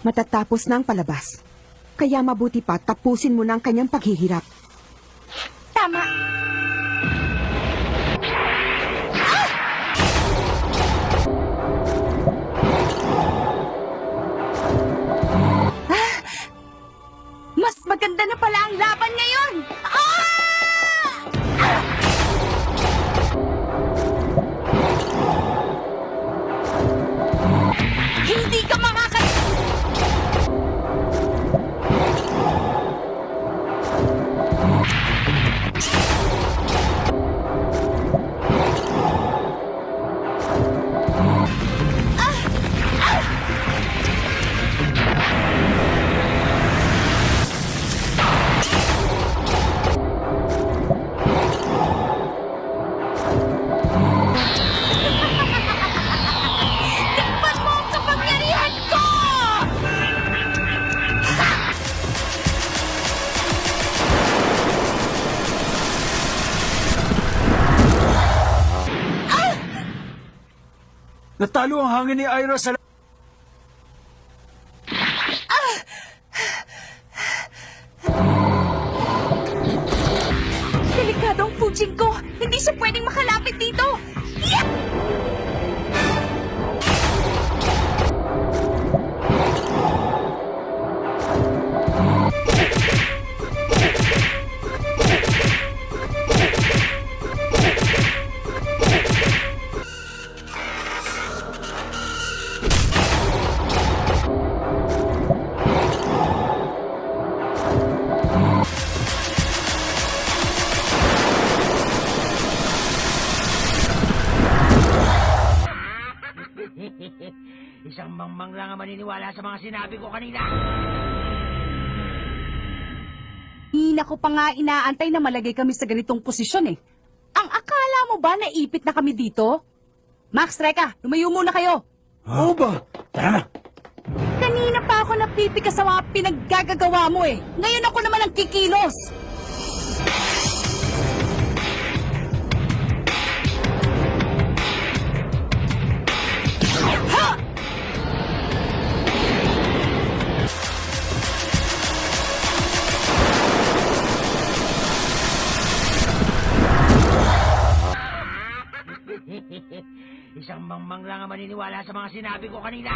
Matatapos na ang palabas. Kaya mabuti pa tapusin mo na ang kanyang paghihirap. Tama. Mas maganda na pala ang laban ngayon! Hindi ka Tikman mo ang kapangyarihan ko! Natalo ang hangin ni Ira sa... Delikado ang Fujin ko! Hindi siya pwedeng makalapit dito! Yeah! Isang mangmang lang ang maniniwala sa mga sinabi ko kanina. Hina ko pa nga inaantay na malagay kami sa ganitong posisyon eh. Ang akala mo ba naipit na kami dito? Max, Reka, lumayo muna kayo. Oo ba? Tara! Kanina pa ako napipikas sa mga pinaggagagawa mo eh. Ngayon ako naman ang kikilos. Ha! Isang mangmang lang ang maniniwala sa mga sinabi ko kanina.